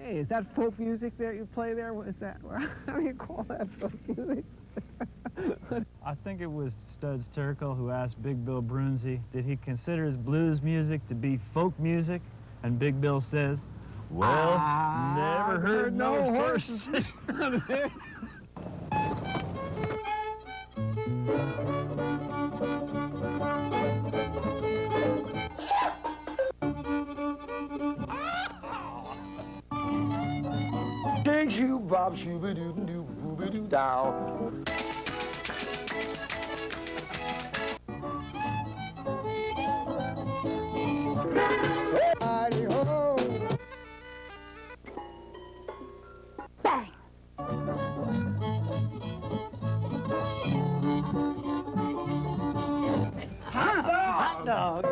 Hey, is that folk music that you play there? What is that? How do you call that folk music? I think it was Studs Terkel who asked Big Bill Brunzi, did he consider his blues music to be folk music? And Big Bill says, well, never heard no horses. Shoo bob shooby doo doo booby doo dow. Bang! Hot dog!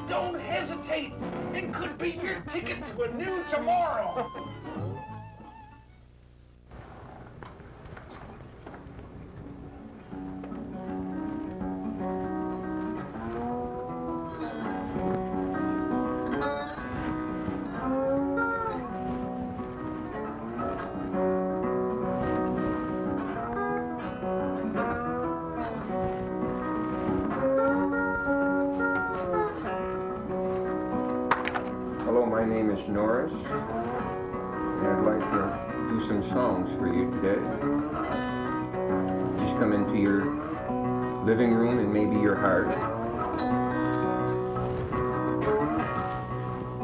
Don't hesitate. It could be your ticket to a new tomorrow. Hello, my name is Norris, and I'd like to do some songs for you today. Just come into your living room and maybe your heart.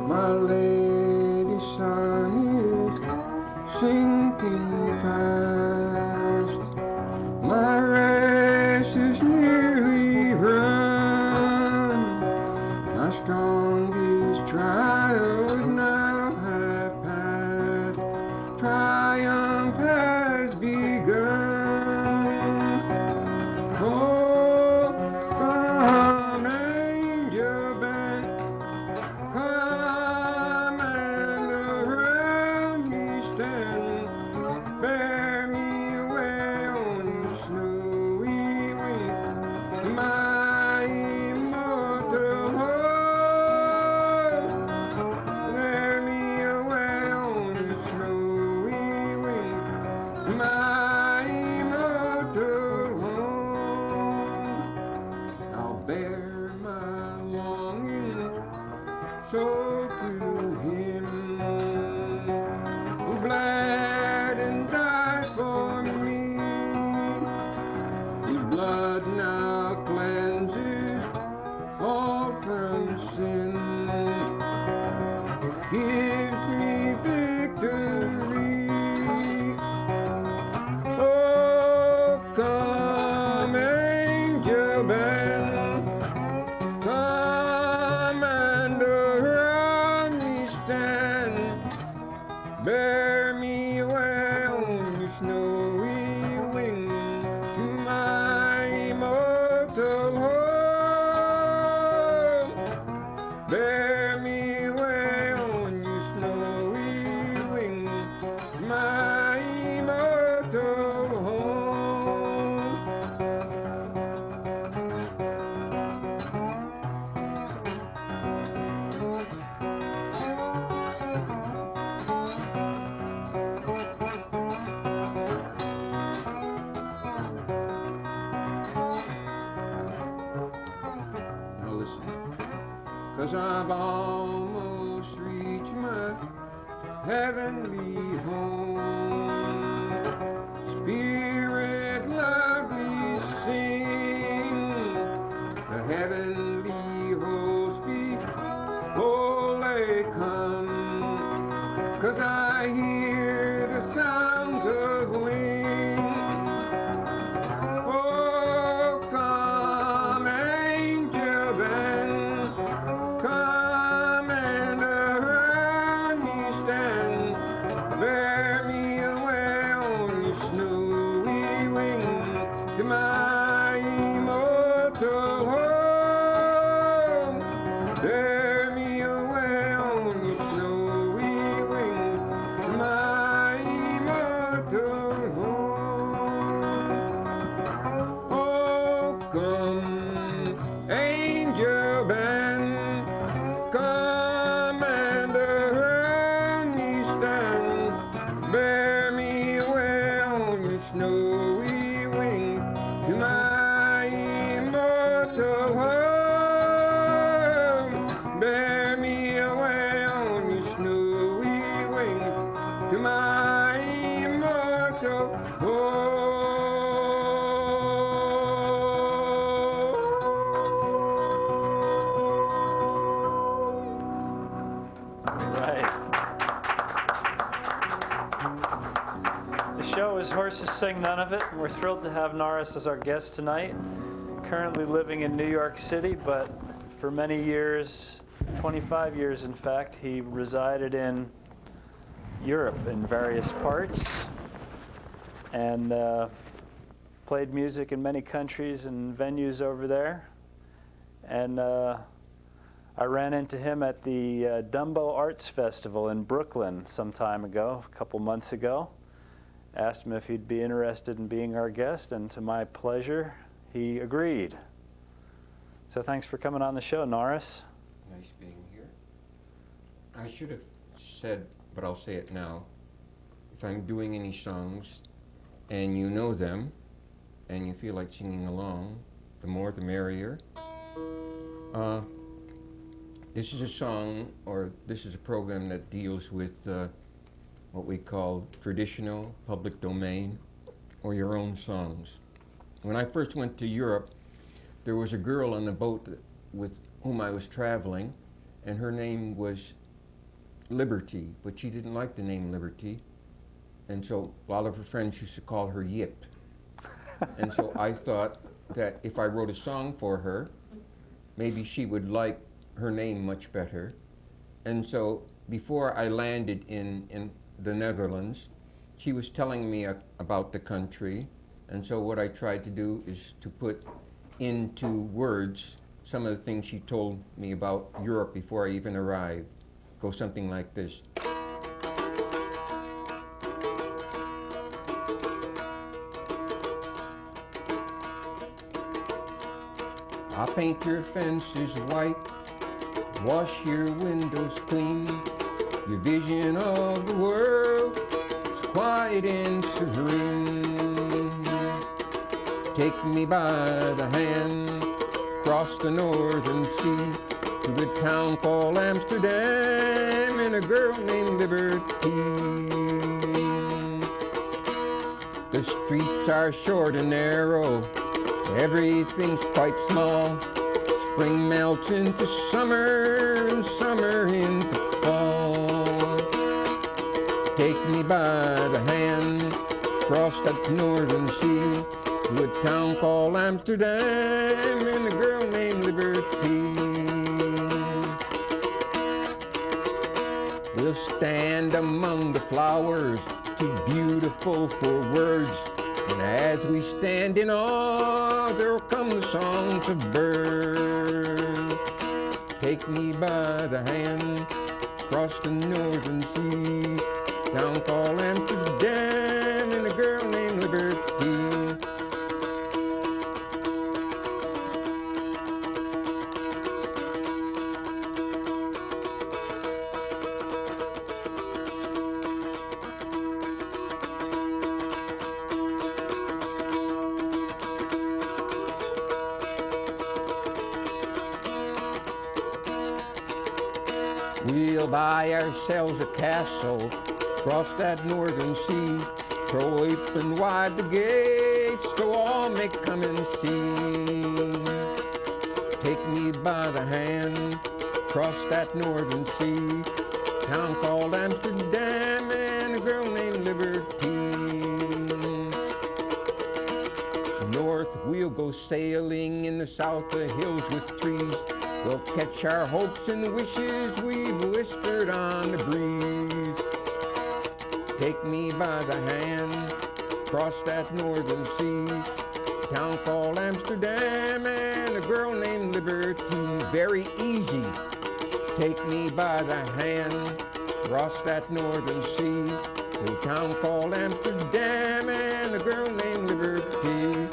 My lady sun is sinking fast. My race is nearly run. My strongest trials now have passed. Triumph has begun. Oh, come angel band, come and around me stand. Bear me away on your snowy wing to my immortal home. Bear me away on your snowy wing to my immortal home. I'll bear my longing so to him who bled and died for me, whose blood now cleanses all from sin, gives me victory. Oh, come angel band, come and around me stand. Bear me away on your snowy wing to my immortal home. Bear me away on your snowy wing to my immortal home. Now listen, 'cause I've almost reached my heavenly home. Spirit lovely sing, the heavenly host behold they come, 'cause I hear the sounds of wings. Oh, come angel band, come and around me stand. Bear me away on your snowy wing to my immortal home. Bear me away on your snowy wing to my was Horses Sing None of It. We're thrilled to have Norris as our guest tonight. Currently living in New York City, but for many years, 25 years in fact, he resided in Europe in various parts and played music in many countries and venues over there. And I ran into him at the Dumbo Arts Festival in Brooklyn some time ago, a couple months ago. Asked him if he'd be interested in being our guest, and to my pleasure, he agreed. So thanks for coming on the show, Norris. Nice being here. I should have said, but I'll say it now. If I'm doing any songs and you know them and you feel like singing along, the more the merrier. This is a song, or this is a program that deals with what we call traditional public domain, or your own songs. When I first went to Europe, there was a girl on the boat with whom I was traveling, and her name was Liberty, but she didn't like the name Liberty, and so a lot of her friends used to call her Yip. And so I thought that if I wrote a song for her, maybe she would like her name much better. And so before I landed in the Netherlands, she was telling me about the country, and so what I tried to do is to put into words some of the things she told me about Europe before I even arrived. Go something like this. I'll paint your fences white, wash your windows clean. Your vision of the world is quiet and serene. Take me by the hand, cross the northern sea, to a town called Amsterdam, and a girl named Liberty. The streets are short and narrow, everything's quite small. Spring melts into summer, and summer into fall. Take me by the hand, cross that northern sea, to a town called Amsterdam, and a girl named Liberty. We'll stand among the flowers, too beautiful for words, and as we stand in awe, there'll come the songs of birds. Take me by the hand, cross the northern sea, town called Amsterdam, and a girl named Liberty. We'll buy ourselves a castle, cross that northern sea, throw open wide the gates, so all may come and see. Take me by the hand, cross that northern sea, town called Amsterdam, and a girl named Liberty. North we'll go sailing, in the south the hills with trees. We'll catch our hopes and wishes we've whispered on the breeze. Take me by the hand, cross that northern sea, town called Amsterdam, and a girl named Liberty. Very easy. Take me by the hand, cross that northern sea, to a town called Amsterdam, and a girl named Liberty.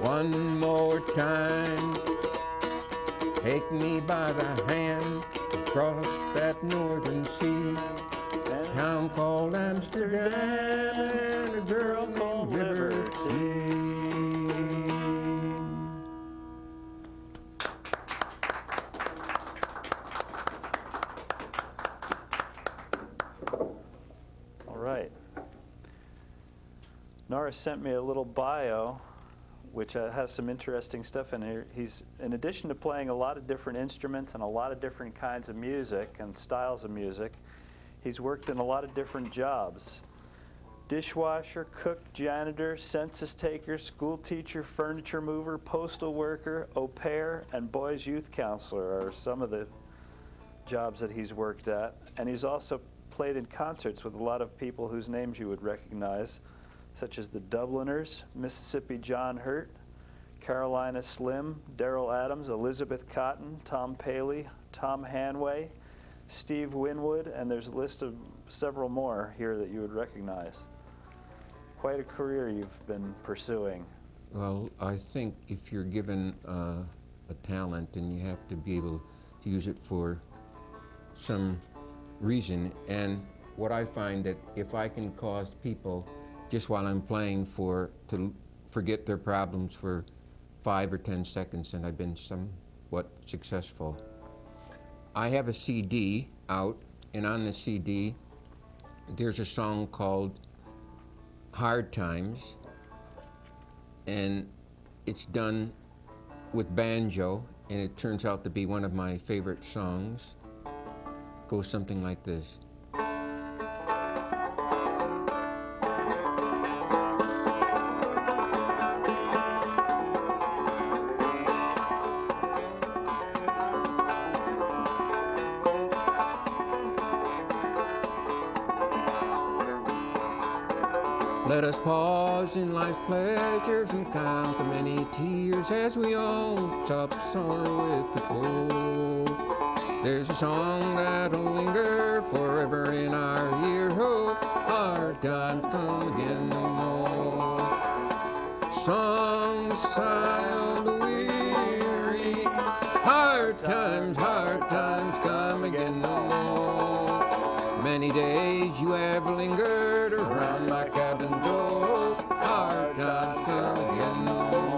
One more time, take me by the hand, across that northern sea, town called Amsterdam, and a girl named Liberty. Norris sent me a little bio which has some interesting stuff in here. He's, in addition to playing a lot of different instruments and a lot of different kinds of music and styles of music, he's worked in a lot of different jobs. Dishwasher, cook, janitor, census taker, school teacher, furniture mover, postal worker, au pair, and boys youth counselor are some of the jobs that he's worked at. And he's also played in concerts with a lot of people whose names you would recognize, such as the Dubliners, Mississippi John Hurt, Carolina Slim, Darrell Adams, Elizabeth Cotton, Tom Paley, Tom Hanway, Steve Winwood, and there's a list of several more here that you would recognize. Quite a career you've been pursuing. Well, I think if you're given a talent, then you have to be able to use it for some reason. And what I find that if I can cause people, just while I'm playing, to forget their problems for 5 or 10 seconds, then I've been somewhat successful. I have a CD out, and on the CD, there's a song called Hard Times, and it's done with banjo, and it turns out to be one of my favorite songs. It goes something like this. Let us pause in life's pleasures and count the many tears as we all chop sorrow with the coal. There's a song that'll linger forever in our ear. Oh, hard times come again no more. Song, sigh of the weary. Hard times come again no more. Many days you have lingered around my cabin door. Hard times come again no more.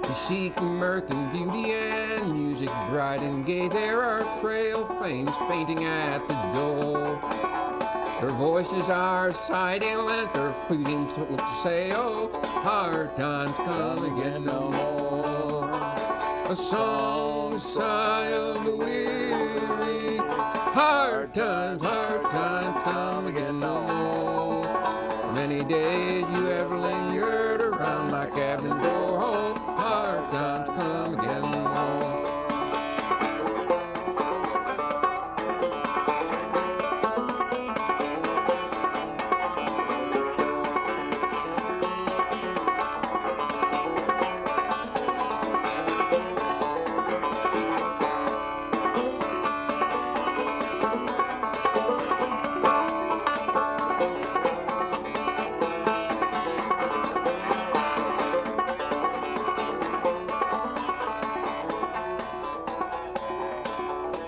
You seek mirth and beauty and music bright and gay. There are frail flames fainting at the door. Her voices are silent, her pleadings look to say, oh, hard times come again no more. A song, sigh of the weary. Hard times come again no more. Many days you have lingered around my cabin door. Oh, hard times come again no more.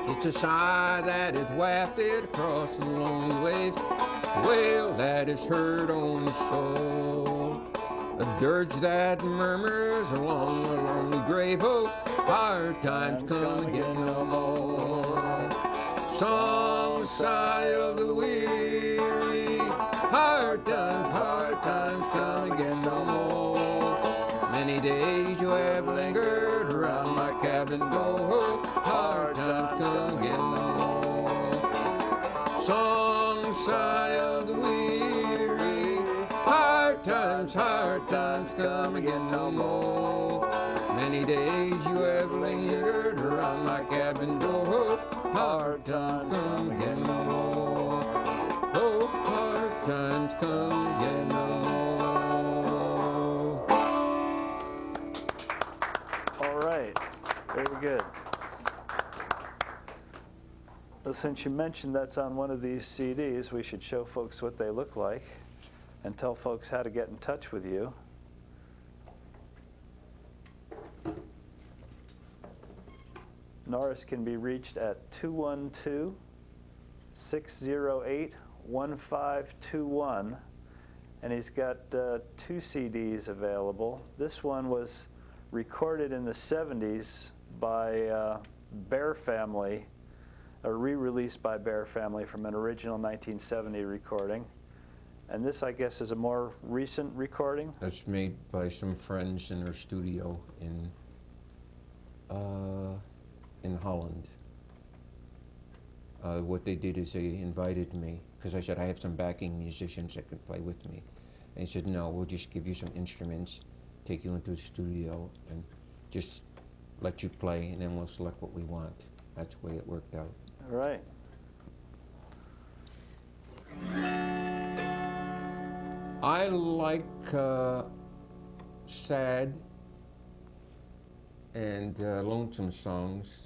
It's a sigh that is wafted across the lonely waves, a wail that is heard on the shore, a dirge that murmurs along a lonely grave. Oh, hard times come again no more. Song, sigh of the weary. Hard times come again no more. Many days you have lingered around my cabin door. Hard times come again no more. Song, sigh of the weary. Hard times come again no more. Many days you have lingered around my cabin door. Hard times come again no more. Oh, hard times come again no more. All right, very good. Well, since you mentioned that's on one of these CDs, we should show folks what they look like and tell folks how to get in touch with you. Norris can be reached at 212-608-1521, and he's got 2 CDs available. This one was recorded in the 70s by Bear Family, a re-release by Bear Family from an original 1970 recording. And this, I guess, is a more recent recording? That's made by some friends in their studio in Holland. What they did is they invited me, because I said I have some backing musicians that can play with me. And he said, no, we'll just give you some instruments, take you into the studio, and just let you play, and then we'll select what we want. That's the way it worked out. All right. I like sad and lonesome songs,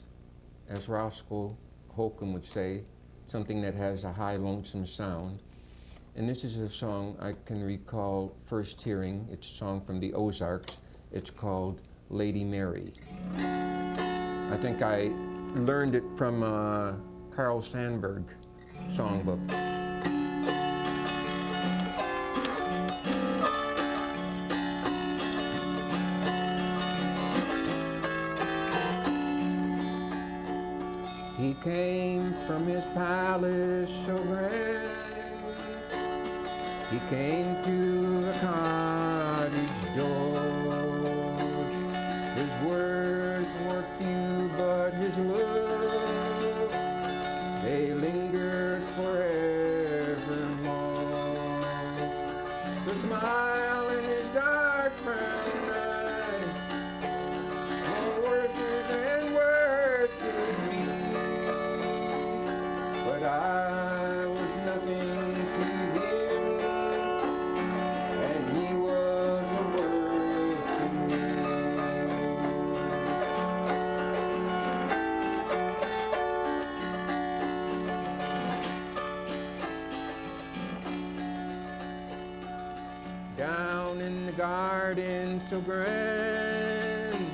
as Roscoe Holcomb would say, something that has a high lonesome sound. And this is a song I can recall first hearing. It's a song from the Ozarks. It's called Lady Mary. I think I learned it from Carl Sandburg songbook. He came from his palace so grand. He came to the cottage door. His words were few, but his love, they lingered forevermore. The smile in his dark brown eyes, more worth than words could be. But I was nothing to him, and he was the world to me. Down in the garden so grand,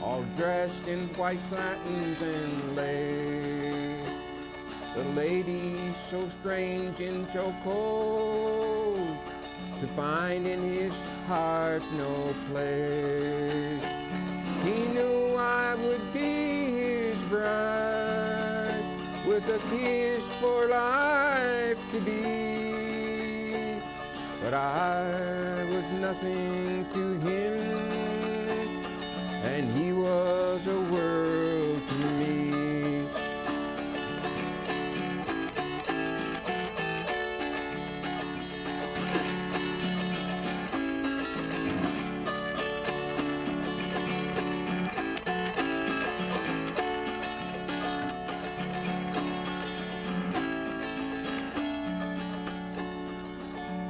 all dressed in white satins and lace, the lady so strange and so cold, to find in his heart no place. He knew I would be his bride, with a kiss for life to be. But I was nothing to him, and he was a world to me.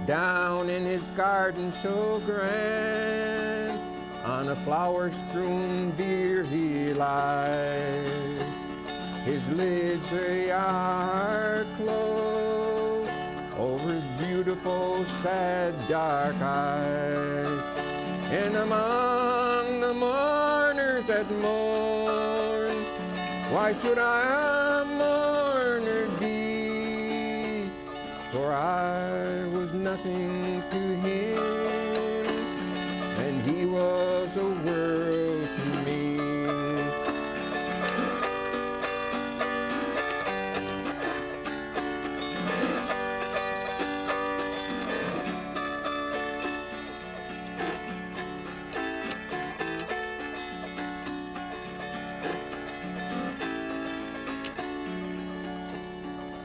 Down in his garden so grand, on a flower-strewn bier he lies. His lids they are closed over his beautiful, sad, dark eyes. And among the mourners that mourn, why should I a mourner be? For I was nothing to him, and he was a world to me.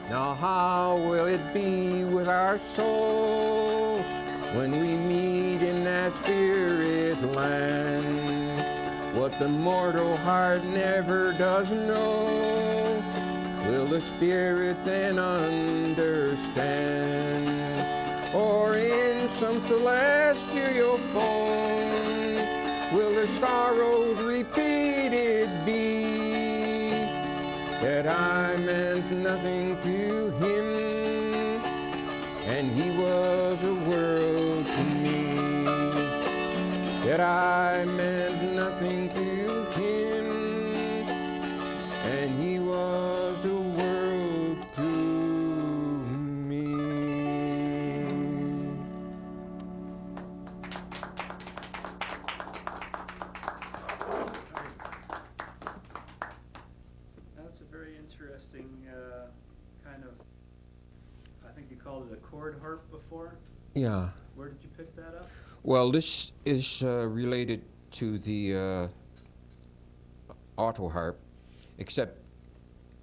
Now how will it be with our soul when we meet in that spirit land? What the mortal heart never does know, will the spirit then understand? Or in some celestial form, will their sorrows repeated be? That I meant nothing to him, and he was a world to me. That I meant nothing to him, and he was a world to me. interesting kind of, I think you called it a chord harp before. Yeah. Where did you pick that up? Well, this is related to the auto harp, except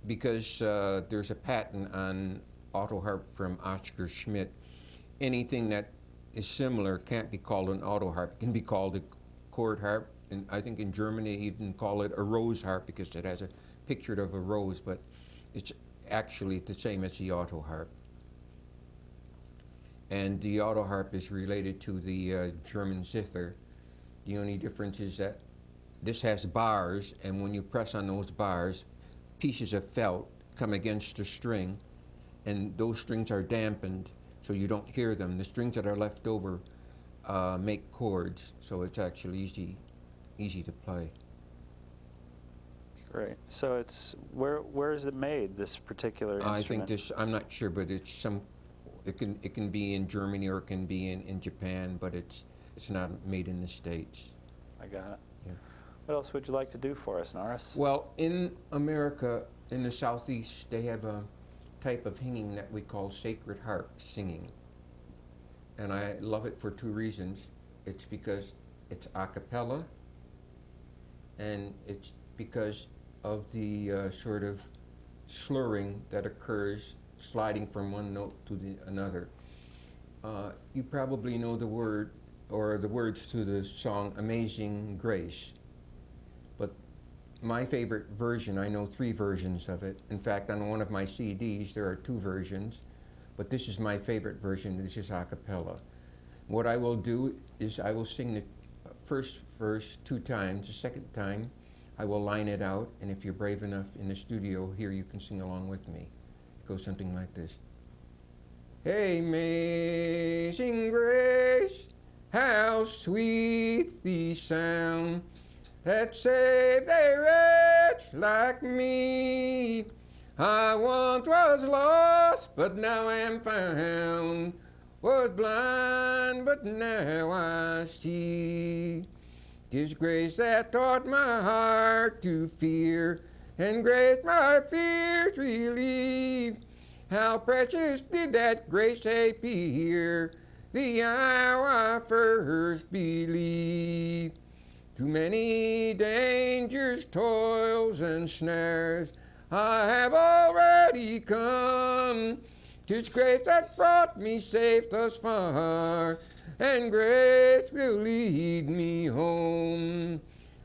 because there's a patent on auto harp from Oscar Schmidt. Anything that is similar can't be called an auto harp. It can be called a chord harp, and I think in Germany even call it a rose harp because it has a picture of a rose, but it's actually the same as the auto harp. And the auto harp is related to the German zither. The only difference is that this has bars, and when you press on those bars, pieces of felt come against the string, and those strings are dampened, so you don't hear them. The strings that are left over make chords, so it's actually easy to play. Great. So it's, where is it made, this particular instrument? I think this, I'm not sure, but it's some, it can be in Germany or it can be in Japan, but it's not made in the States. I got it. Yeah. What else would you like to do for us, Norris? Well, in America, in the Southeast, they have a type of singing that we call sacred harp singing. And I love it for two reasons. It's because it's a cappella, and it's because of the sort of slurring that occurs sliding from one note to another. You probably know the word or the words to the song Amazing Grace, but my favorite version, I know 3 versions of it. In fact, on one of my CDs there are 2 versions, but this is my favorite version. This is a cappella. What I will do is I will sing the first verse 2 times. The second time I will line it out, and if you're brave enough in the studio here, you can sing along with me. It goes something like this. Amazing grace, how sweet the sound that saved a wretch like me. I once was lost, but now am found, was blind, but now I see. 'Tis grace that taught my heart to fear, and grace my fears relieve. How precious did that grace appear, the hour I first believed. Too many dangers, toils, and snares I have already come. 'Tis grace that brought me safe thus far, and grace will lead me home.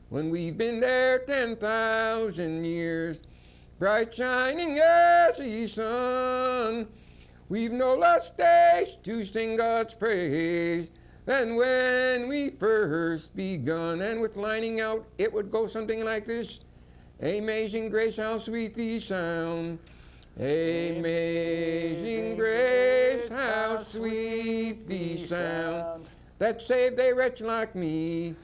When we've been there 10,000 years, bright shining as the sun, we've no less days to sing God's praise than when we first begun. And with lining out, it would go something like this. Amazing grace, how sweet the sound. Amazing grace, how sweet the sound that saved a wretch like me,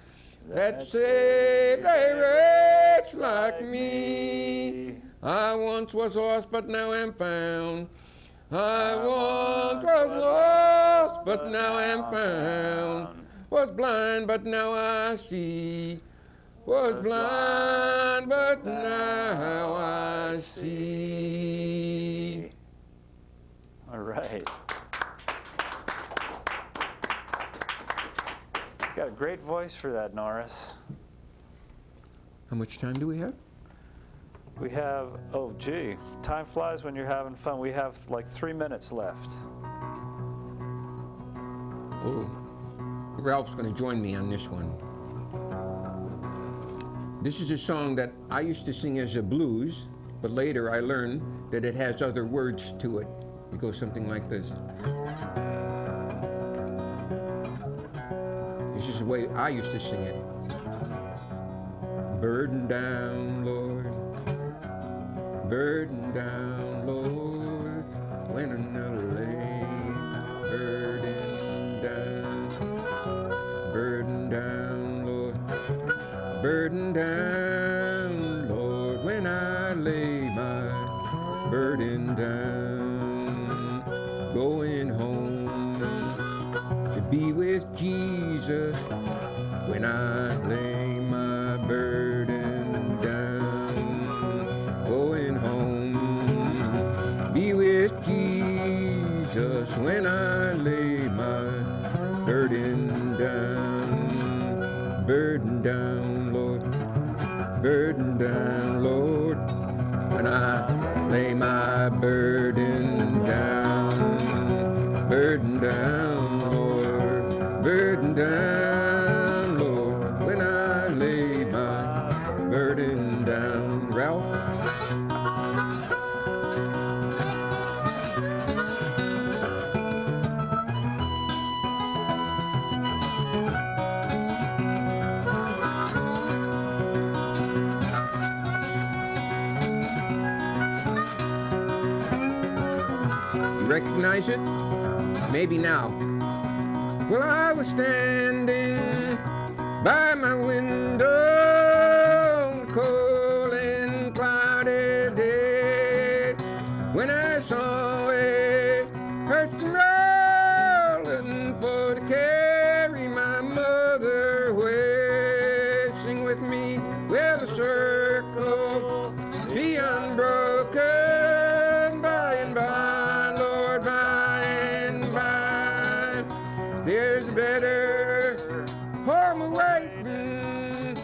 that saved a wretch like me. I once was lost, but now am found. I once was lost, but now am found. Was blind, but now I see. Was blind, but now I see. All right. Got a great voice for that, Norris. How much time do we have? We have, oh gee, time flies when you're having fun. We have like 3 minutes left. Oh, Ralph's going to join me on this one. This is a song that I used to sing as a blues, but later I learned that it has other words to it. It goes something like this. This is the way I used to sing it. Burden down, Lord. Burden down, Lord. When another lay. Burden down. Burden down, Lord. Burden down, Lord, when I lay my burden down, going home to be with Jesus when I lay my burden down, going home when I lay my burden down, Lord, burden down, Lord, when I lay my burden down, Lord, burden down, Lord, when I lay my burden down. Ralph? Recognize it? Maybe now. Well, I was standing by my window on a cold and cloudy day when I saw a person rolling for to carry my mother away. Sing with me, well, the circle be unbroken by and by, Lord, by and by. There's a better home awaiting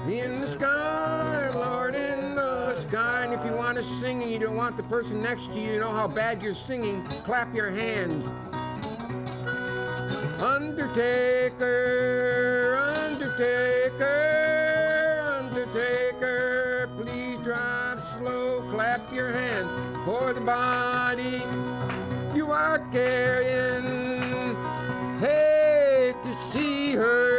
in the sky, Lord, in the sky. And if you want to sing and you don't want the person next to you to know how bad you're singing, clap your hands. Undertaker, undertaker, undertaker, please drive slow, clap your hands for the body you are carrying. Hate to see her